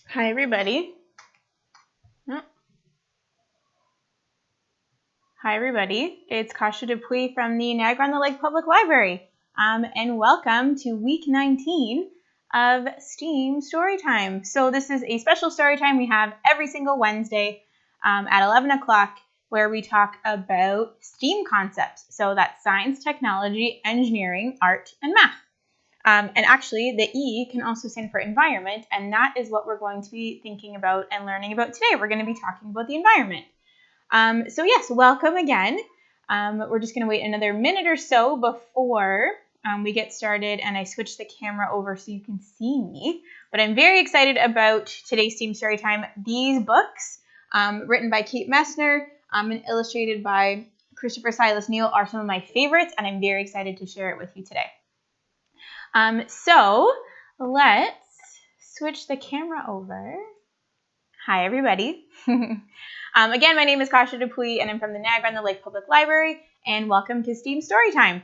Hi, everybody. Hi, everybody. It's Kasha Dupuy from the Niagara-on-the-Lake Public Library, and welcome to week 19 of STEAM Storytime. So this is a special storytime we have every single Wednesday at 11 o'clock where we talk about STEAM concepts. So that's science, technology, engineering, art, and math. And actually, the E can also stand for environment, and that is what we're going to be thinking about and learning about today. We're going to be talking about the environment. So yes, welcome again. We're just going to wait another minute or so before we get started, and I switch the camera over so you can see me. But I'm very excited about today's STEAM Storytime. These books, written by Kate Messner and illustrated by Christopher Silas Neal, are some of my favorites, and I'm very excited to share it with you today. So let's switch the camera over. Hi, everybody. Again, my name is Kasha Dupuy, and I'm from the Niagara-on-the-Lake Public Library, and welcome to STEAM Storytime.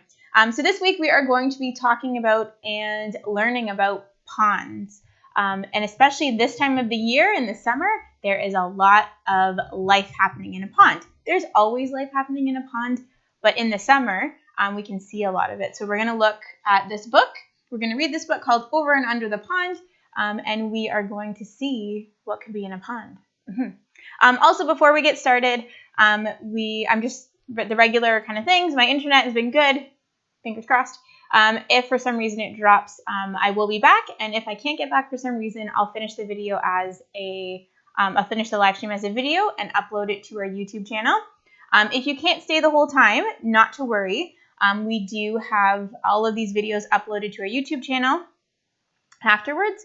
So this week we are going to be talking about and learning about ponds. And especially this time of the year in the summer, there is a lot of life happening in a pond. There's always life happening in a pond, but in the summer, we can see a lot of it. So we're going to look at this book. We're going to read this book called Over and Under the Pond, and we are going to see what could be in a pond. Also, before we get started, I'm just the regular kind of things. My internet has been good, fingers crossed. If for some reason it drops, I will be back, and if I can't get back for some reason, I'll finish the video as I'll finish the live stream as a video and upload it to our YouTube channel. If you can't stay the whole time, not to worry. We do have all of these videos uploaded to our YouTube channel afterwards,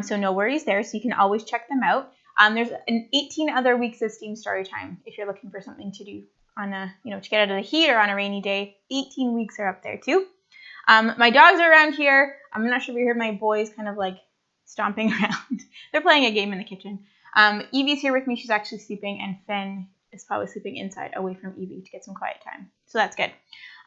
so no worries there. So you can always check them out. There's 18 other weeks of STEAM Storytime if you're looking for something to do on to get out of the heat or on a rainy day. 18 weeks are up there too. My dogs are around here. I'm not sure if you heard my boys kind of like stomping around. They're playing a game in the kitchen. Evie's here with me. She's actually sleeping, and Finn is probably sleeping inside away from Evie to get some quiet time. So that's good.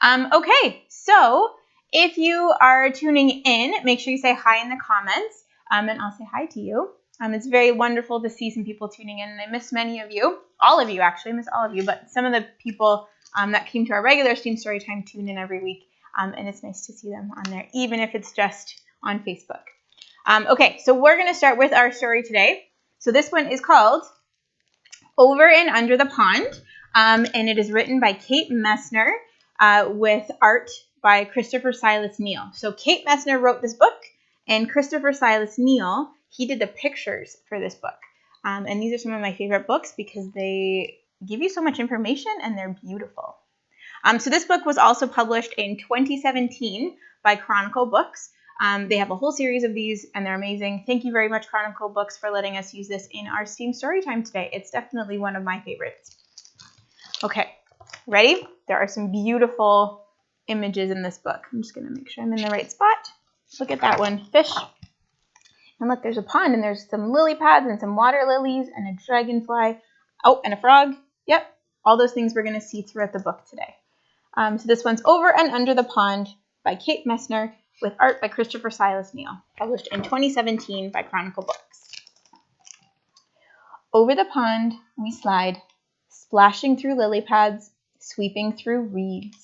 Okay, so if you are tuning in, make sure you say hi in the comments, and I'll say hi to you. It's very wonderful to see some people tuning in, and I miss many of you. All of you, actually. I miss all of you, but some of the people that came to our regular STEAM Storytime tune in every week, and it's nice to see them on there, even if it's just on Facebook. Okay, so we're going to start with our story today. So this one is called Over and Under the Pond, and it is written by Kate Messner with art by Christopher Silas Neal. So Kate Messner wrote this book, and Christopher Silas Neal, he did the pictures for this book. And these are some of my favorite books because they give you so much information and they're beautiful. So this book was also published in 2017 by Chronicle Books. They have a whole series of these, and they're amazing. Thank you very much, Chronicle Books, for letting us use this in our STEAM Storytime today. It's definitely one of my favorites. Okay, ready? There are some beautiful images in this book. I'm just going to make sure I'm in the right spot. Look at that one, fish. And look, there's a pond, and there's some lily pads and some water lilies and a dragonfly. Oh, and a frog. Yep, all those things we're going to see throughout the book today. So this one's Over and Under the Pond by Kate Messner with art by Christopher Silas Neal, published in 2017 by Chronicle Books. Over the pond we slide, splashing through lily pads, sweeping through reeds.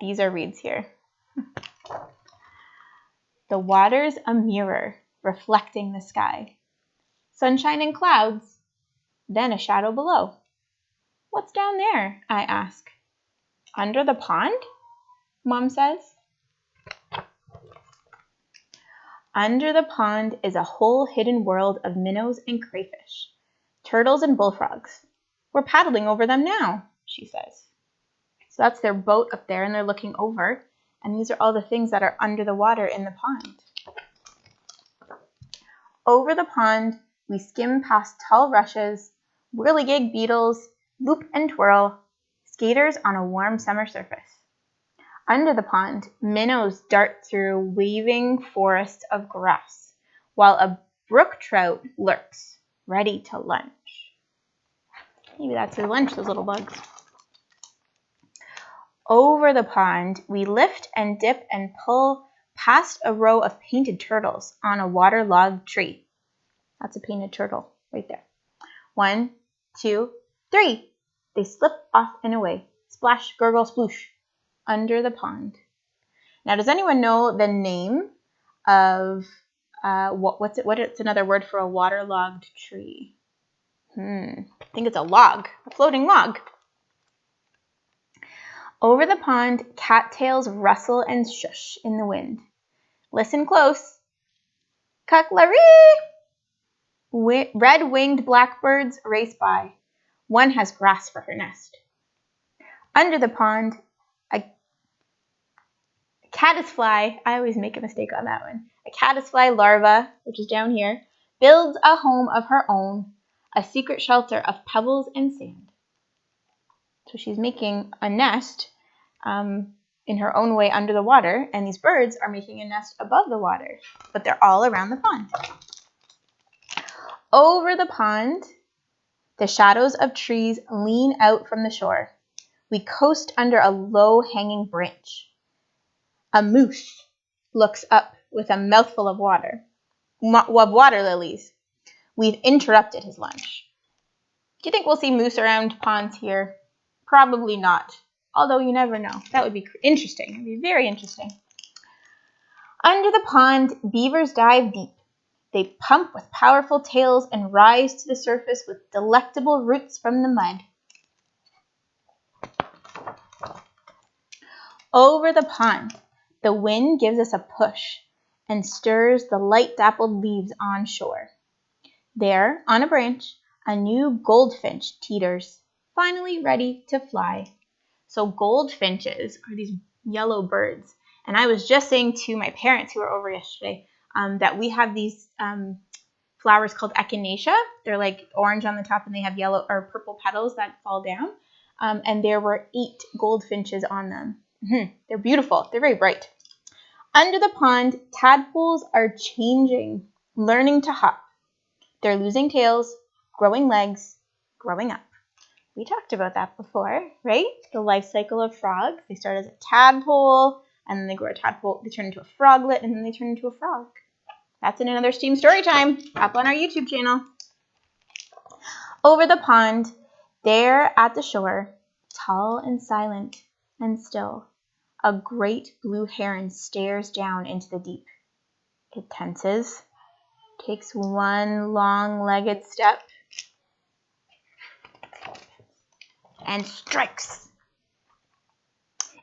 These are reeds here. The water's a mirror, reflecting the sky. Sunshine and clouds, then a shadow below. What's down there? I ask. Under the pond? Mom says. Under the pond is a whole hidden world of minnows and crayfish, turtles and bullfrogs. We're paddling over them now, she says. So that's their boat up there, and they're looking over. And these are all the things that are under the water in the pond. Over the pond, we skim past tall rushes, whirligig beetles, loop and twirl, skaters on a warm summer surface. Under the pond, minnows dart through waving forests of grass, while a brook trout lurks, ready to lunch. Maybe that's their lunch, those little bugs. Over the pond, we lift and dip and pull past a row of painted turtles on a waterlogged tree. That's a painted turtle right there. 1, 2, 3. They slip off and away. Splash, gurgle, sploosh. Under the pond. Now, does anyone know the name of what's another word for a waterlogged tree? I think it's a log, a floating log. Over the pond, cattails rustle and shush in the wind. Listen close. Cucklaree! Red-winged blackbirds race by. One has grass for her nest. Under the pond, a caddisfly, I always make a mistake on that one. A caddisfly larva, which is down here, builds a home of her own, a secret shelter of pebbles and sand. So she's making a nest in her own way under the water, and these birds are making a nest above the water, but they're all around the pond. Over the pond, the shadows of trees lean out from the shore. We coast under a low-hanging branch. A moose looks up with a mouthful of water lilies. We've interrupted his lunch. Do you think we'll see moose around ponds here? Probably not, although you never know. That would be interesting. It would be very interesting. Under the pond, beavers dive deep. They pump with powerful tails and rise to the surface with delectable roots from the mud. Over the pond, the wind gives us a push and stirs the light dappled leaves on shore. There, on a branch, a new goldfinch teeters, finally ready to fly. So goldfinches are these yellow birds. And I was just saying to my parents who were over yesterday that we have these flowers called echinacea. They're like orange on the top and they have yellow or purple petals that fall down. And there were 8 goldfinches on them. They're beautiful. They're very bright. Under the pond, tadpoles are changing, learning to hop. They're losing tails, growing legs, growing up. We talked about that before, right? The life cycle of frogs. They start as a tadpole, and then they grow a tadpole. They turn into a froglet, and then they turn into a frog. That's in another STEAM story time up on our YouTube channel. Over the pond, there at the shore, tall and silent and still, a great blue heron stares down into the deep. It tenses, takes one long-legged step, and strikes.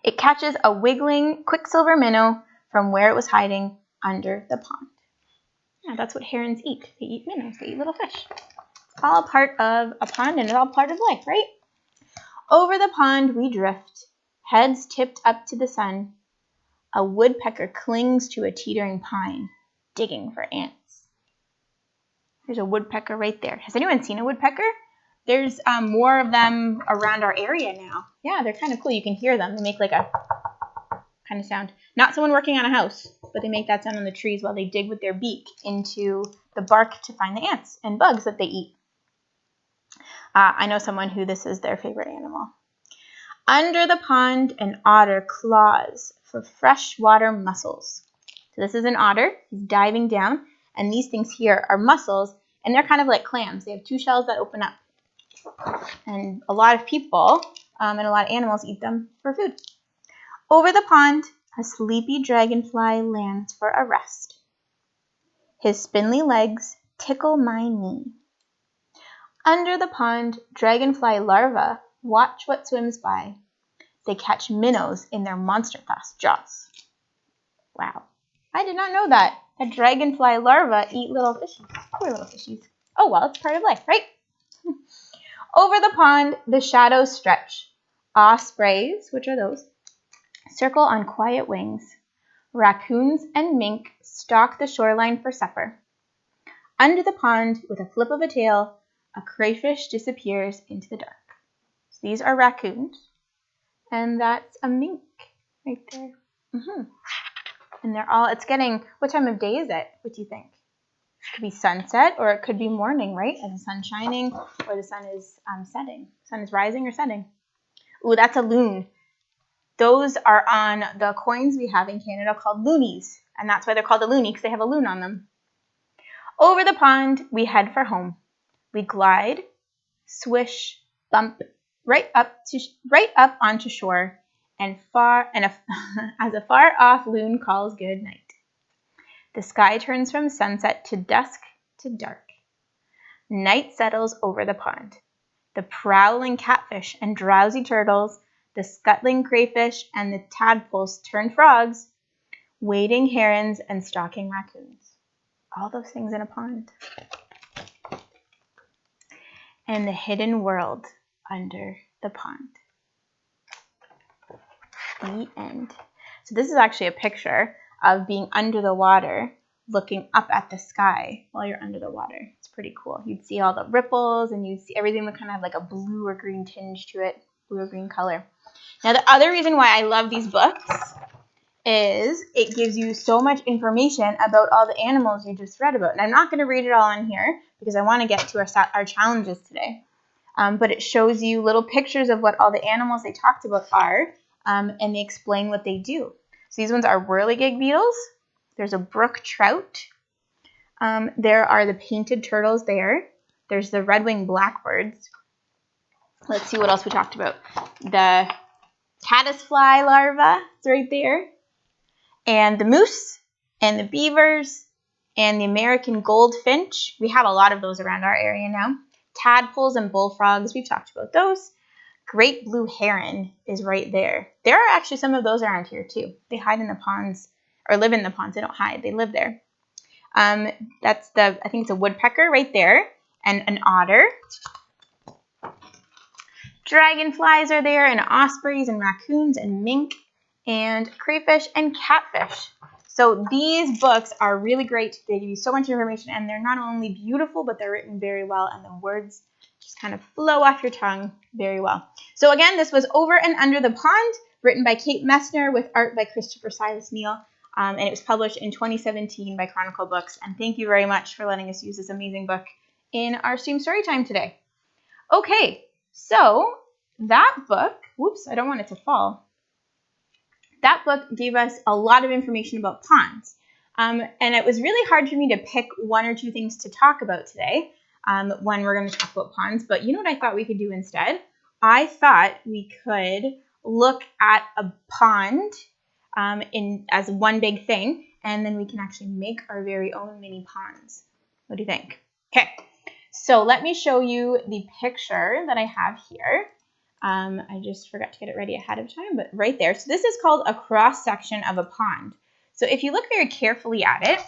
It catches a wiggling quicksilver minnow from where it was hiding under the pond. Yeah, that's what herons eat. They eat minnows. They eat little fish. It's all part of a pond, and it's all part of life, right? Over the pond we drift, heads tipped up to the sun. A woodpecker clings to a teetering pine, digging for ants. There's a woodpecker right there. Has anyone seen a woodpecker? There's more of them around our area now. Yeah, they're kind of cool. You can hear them. They make like a kind of sound. Not someone working on a house, but they make that sound on the trees while they dig with their beak into the bark to find the ants and bugs that they eat. I know someone who this is their favorite animal. Under the pond, an otter claws for freshwater mussels. So this is an otter. He's diving down, and these things here are mussels, and they're kind of like clams. They have 2 shells that open up. And a lot of people and a lot of animals eat them for food. Over the pond, a sleepy dragonfly lands for a rest. His spindly legs tickle my knee. Under the pond, dragonfly larvae watch what swims by. They catch minnows in their monster-class jaws. Wow, I did not know that. A dragonfly larvae eat little fishies. Poor little fishies. Oh well, it's part of life, right? Over the pond, the shadows stretch. Ospreys, which are those, circle on quiet wings. Raccoons and mink stalk the shoreline for supper. Under the pond, with a flip of a tail, a crayfish disappears into the dark. So these are raccoons, and that's a mink right there. And they're all, it's getting, what time of day is it? What do you think? It could be sunset, or it could be morning, right? As the sun's shining, or the sun is setting. Sun is rising or setting. Ooh, that's a loon. Those are on the coins we have in Canada called loonies, and that's why they're called a loonie, because they have a loon on them. Over the pond, we head for home. We glide, swish, bump, right up onto shore, and as a far-off loon calls good night. The sky turns from sunset to dusk to dark. Night settles over the pond. The prowling catfish and drowsy turtles, the scuttling crayfish and the tadpoles turn frogs, wading herons and stalking raccoons. All those things in a pond. And the hidden world under the pond. The end. So this is actually a picture of being under the water, looking up at the sky while you're under the water. It's pretty cool. You'd see all the ripples and you'd see everything would kind of have like a blue or green tinge to it, blue or green color. Now the other reason why I love these books is it gives you so much information about all the animals you just read about. And I'm not going to read it all in here because I want to get to our challenges today. But it shows you little pictures of what all the animals they talked about are, and they explain what they do. So these ones are whirligig beetles. There's a brook trout. There are the painted turtles there. There's the red-winged blackbirds. Let's see what else we talked about. The caddisfly larva is right there. And the moose and the beavers and the American goldfinch. We have a lot of those around our area now. Tadpoles and bullfrogs, we've talked about those. Great blue heron is right there. There are actually some of those around here too. They hide in the ponds or live in the ponds. They don't hide, they live there. I think it's a woodpecker right there and an otter. Dragonflies are there and ospreys and raccoons and mink and crayfish and catfish. So these books are really great. They give you so much information and they're not only beautiful, but they're written very well and the words just kind of flow off your tongue very well. So again, this was Over and Under the Pond, written by Kate Messner with art by Christopher Silas Neal. And it was published in 2017 by Chronicle Books. And thank you very much for letting us use this amazing book in our STEAM Storytime today. Okay, so that book, whoops, I don't want it to fall. That book gave us a lot of information about ponds. And it was really hard for me to pick one or two things to talk about today when we're going to talk about ponds. But you know what I thought we could do instead? I thought we could look at a pond as one big thing, and then we can actually make our very own mini ponds. What do you think? Okay, so let me show you the picture that I have here. I just forgot to get it ready ahead of time, but right there. So this is called a cross-section of a pond. So if you look very carefully at it,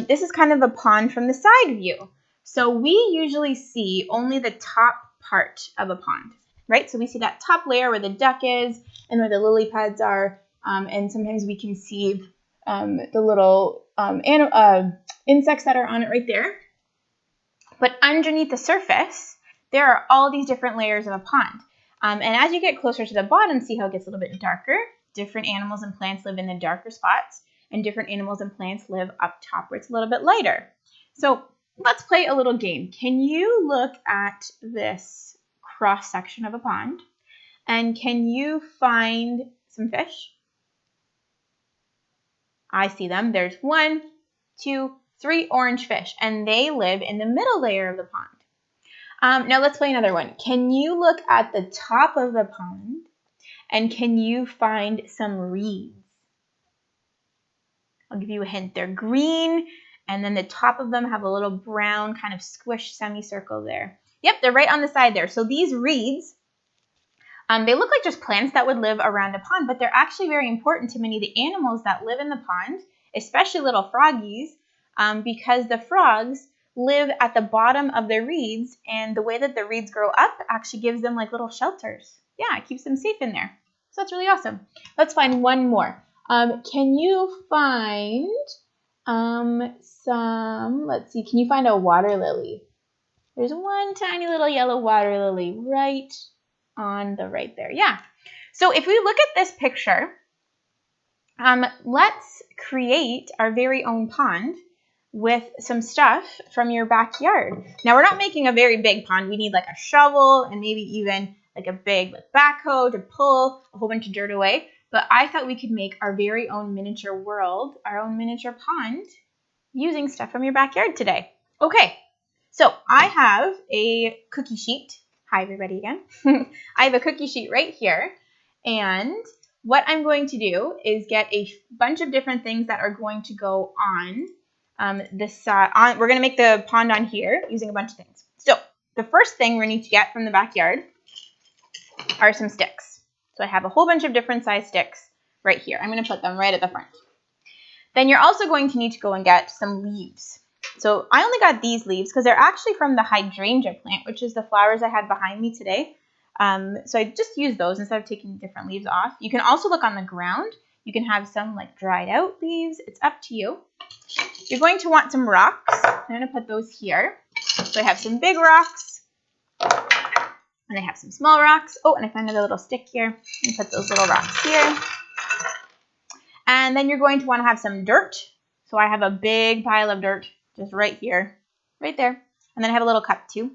this is kind of a pond from the side view. So we usually see only the top part of a pond, right? So we see that top layer where the duck is and where the lily pads are, and sometimes we can see the little insects that are on it right there. But underneath the surface, there are all these different layers of a pond. And as you get closer to the bottom, see how it gets a little bit darker? Different animals and plants live in the darker spots, and different animals and plants live up top where it's a little bit lighter. So let's play a little game. Can you look at this cross-section of a pond, and can you find some fish? I see them. There's 1, 2, 3 orange fish, and they live in the middle layer of the pond. Now let's play another one. Can you look at the top of the pond and can you find some reeds? I'll give you a hint. They're green and then the top of them have a little brown kind of squished semicircle there. Yep, they're right on the side there. So these reeds, they look like just plants that would live around a pond, but they're actually very important to many of the animals that live in the pond, especially little froggies, because the frogs live at the bottom of the reeds, and the way that the reeds grow up actually gives them like little shelters. Yeah, it keeps them safe in there. So that's really awesome. Let's find one more. Can you find let's see, can you find a water lily? There's one tiny little yellow water lily right on the right there. Yeah. So if we look at this picture, let's create our very own pond with some stuff from your backyard. Now, we're not making a very big pond. We need like a shovel and maybe even like a big backhoe to pull a whole bunch of dirt away. But I thought we could make our very own miniature world, our own miniature pond using stuff from your backyard today. Okay, so I have a cookie sheet. Hi, everybody again. I have a cookie sheet right here, and what I'm going to do is get a bunch of different things that are going to go on this side. We're going to make the pond on here using a bunch of things. So the first thing we need to get from the backyard are some sticks. So I have a whole bunch of different size sticks right here. I'm going to put them right at the front. Then you're also going to need to go and get some leaves. So I only got these leaves because they're actually from the hydrangea plant, which is the flowers I had behind me today. So I just used those instead of taking different leaves off. You can also look on the ground. You can have some like dried out leaves. It's up to you. You're going to want some rocks. I'm going to put those here. So I have some big rocks. And I have some small rocks. Oh, and I found another little stick here. And put those little rocks here. And then you're going to want to have some dirt. So I have a big pile of dirt just right here, right there. And then I have a little cup too.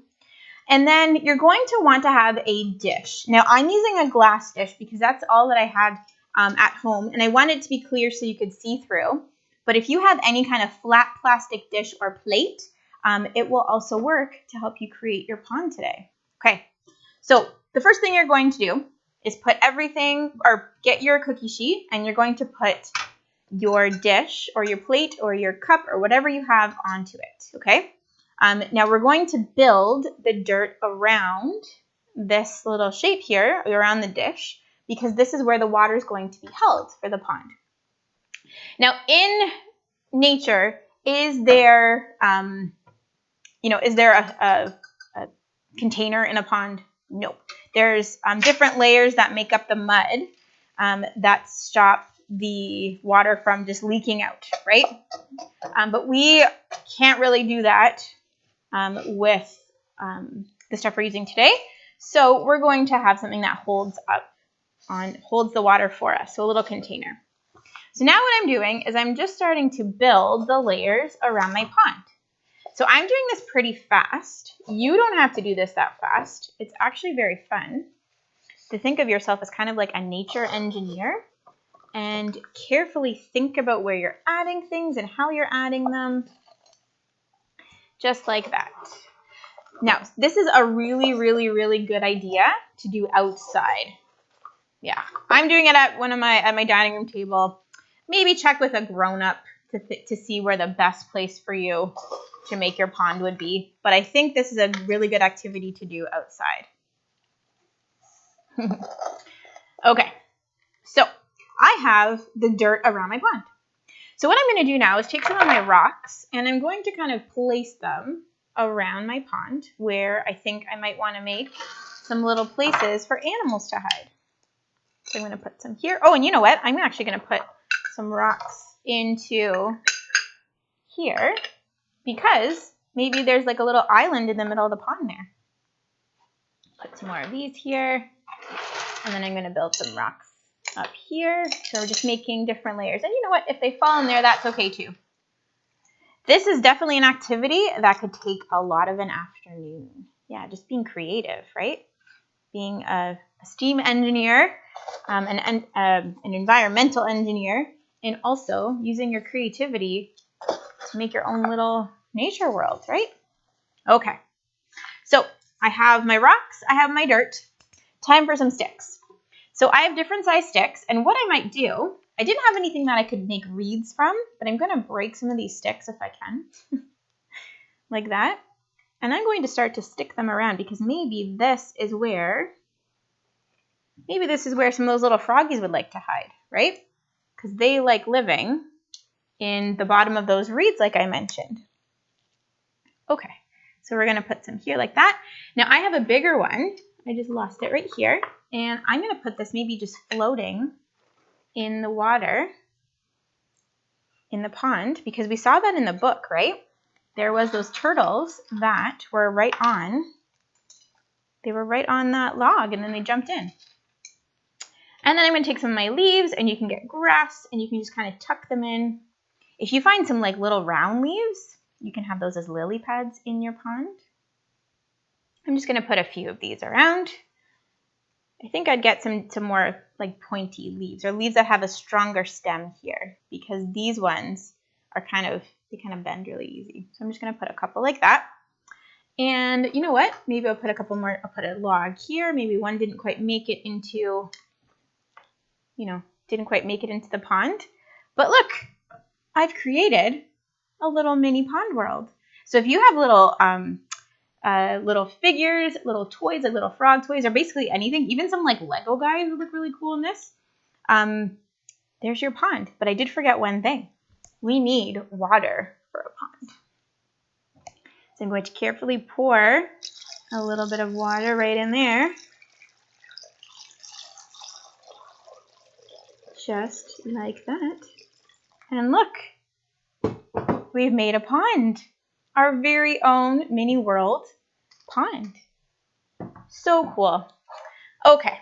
And then you're going to want to have a dish. Now I'm using a glass dish because that's all that I had at home. And I want it to be clear so you could see through. But if you have any kind of flat plastic dish or plate, it will also work to help you create your pond today. Okay, so the first thing you're going to do is put everything, or get your cookie sheet, and you're going to put your dish or your plate or your cup or whatever you have onto it, okay? Now we're going to build the dirt around this little shape here, around the dish, because this is where the water is going to be held for the pond. Now in nature, is there, is there a container in a pond? No. There's different layers that make up the mud that stop the water from just leaking out, right? But we can't really do that with the stuff we're using today. So we're going to have something that holds the water for us, so a little container. So now what I'm doing is I'm just starting to build the layers around my pond. So I'm doing this pretty fast. You don't have to do this that fast. It's actually very fun to think of yourself as kind of like a nature engineer and carefully think about where you're adding things and how you're adding them, just like that. Now, this is a really, really, really good idea to do outside. Yeah, I'm doing it at my dining room table. Maybe check with a grown-up to see where the best place for you to make your pond would be. But I think this is a really good activity to do outside. Okay, so I have the dirt around my pond. So what I'm going to do now is take some of my rocks and I'm going to kind of place them around my pond where I think I might want to make some little places for animals to hide. So I'm going to put some here. Oh, and you know what? I'm actually going to put some rocks into here because maybe there's like a little island in the middle of the pond there. Put some more of these here. And then I'm going to build some rocks up here. So we're just making different layers. And you know what? If they fall in there, that's okay too. This is definitely an activity that could take a lot of an afternoon. Yeah, just being creative, right? Being a STEAM engineer, an environmental engineer, and also using your creativity to make your own little nature world, right? Okay, so I have my rocks, I have my dirt. Time for some sticks. So I have different size sticks, and what I might do, I didn't have anything that I could make reeds from, but I'm going to break some of these sticks if I can, like that. And I'm going to start to stick them around because maybe this is where some of those little froggies would like to hide, right? Because they like living in the bottom of those reeds like I mentioned. Okay, so we're going to put some here like that. Now I have a bigger one. I just lost it right here. And I'm going to put this maybe just floating in the water in the pond because we saw that in the book, right? There was those turtles that were right on that log and then they jumped in. And then I'm going to take some of my leaves and you can get grass and you can just kind of tuck them in. If you find some like little round leaves, you can have those as lily pads in your pond. I'm just going to put a few of these around. I think I'd get some more like pointy leaves or leaves that have a stronger stem here because these ones are They kind of bend really easy. So I'm just going to put a couple like that. And you know what? Maybe I'll put a couple more. I'll put a log here. Maybe one didn't quite make it into, didn't quite make it into the pond. But look, I've created a little mini pond world. So if you have little figures, little toys, like little frog toys, or basically anything, even some like Lego guys would look really cool in this. There's your pond. But I did forget one thing. We need water for a pond. So I'm going to carefully pour a little bit of water right in there. Just like that. And look, we've made a pond. Our very own mini world pond. So cool. Okay,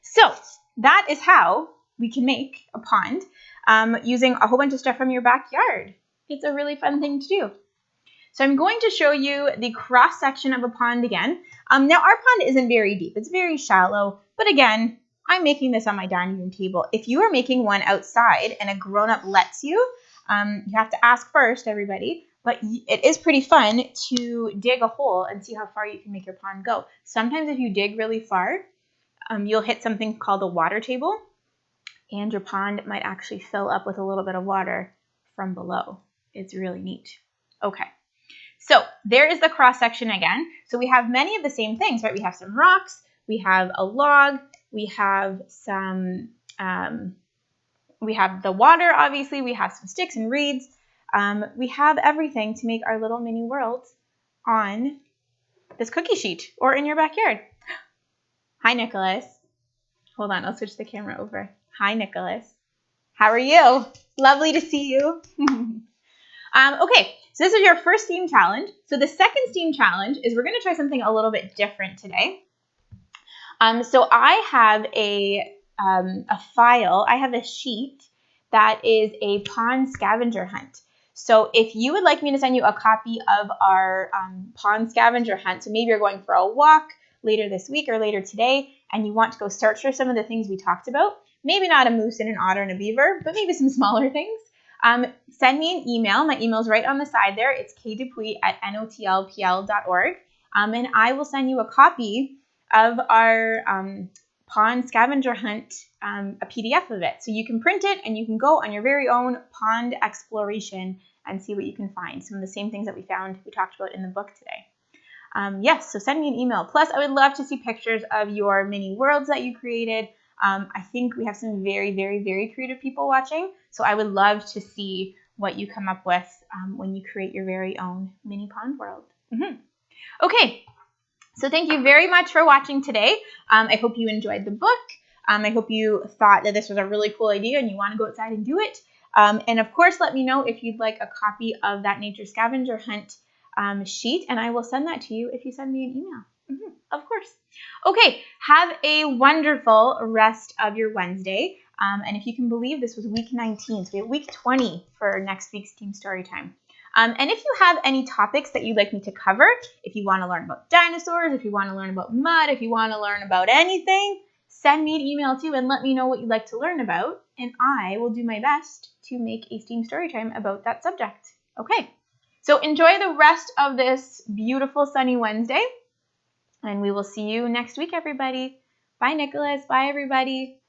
so that is how we can make a pond using a whole bunch of stuff from your backyard. It's a really fun thing to do. So I'm going to show you the cross section of a pond again. Now our pond isn't very deep. It's very shallow, but again, I'm making this on my dining room table. If you are making one outside and a grown-up lets you, you have to ask first, everybody, but it is pretty fun to dig a hole and see how far you can make your pond go. Sometimes if you dig really far, you'll hit something called a water table, and your pond might actually fill up with a little bit of water from below. It's really neat. Okay. So there is the cross section again. So we have many of the same things, right? We have some rocks, we have a log, we have some, we have the water, obviously, we have some sticks and reeds. We have everything to make our little mini world on this cookie sheet or in your backyard. Hi, Nicholas. Hold on, I'll switch the camera over. Hi, Nicholas. How are you? Lovely to see you. Okay, so this is your first STEAM challenge. So the second STEAM challenge is we're going to try something a little bit different today. So I have a file, I have a sheet that is a pond scavenger hunt. So if you would like me to send you a copy of our pond scavenger hunt, so maybe you're going for a walk later this week or later today, and you want to go search for some of the things we talked about, maybe not a moose and an otter and a beaver, but maybe some smaller things. Send me an email. My email is right on the side there. It's kdupuy@notlpl.org. And I will send you a copy of our pond scavenger hunt, a PDF of it. So you can print it and you can go on your very own pond exploration and see what you can find. Some of the same things that we talked about in the book today. Yes, so send me an email. Plus, I would love to see pictures of your mini worlds that you created. I think we have some very, very, very creative people watching. So I would love to see what you come up with when you create your very own mini pond world. Okay, so thank you very much for watching today. I hope you enjoyed the book. I hope you thought that this was a really cool idea and you want to go outside and do it. And of course, let me know if you'd like a copy of that nature scavenger hunt sheet, and I will send that to you if you send me an email. Of course. Okay, have a wonderful rest of your Wednesday. And if you can believe this was week 19, so we have week 20 for next week's Team Storytime. And if you have any topics that you'd like me to cover, if you want to learn about dinosaurs, if you want to learn about mud, if you want to learn about anything, send me an email too and let me know what you'd like to learn about, and I will do my best to make a Team Storytime about that subject. Okay, so enjoy the rest of this beautiful sunny Wednesday, and we will see you next week, everybody. Bye, Nicholas. Bye, everybody.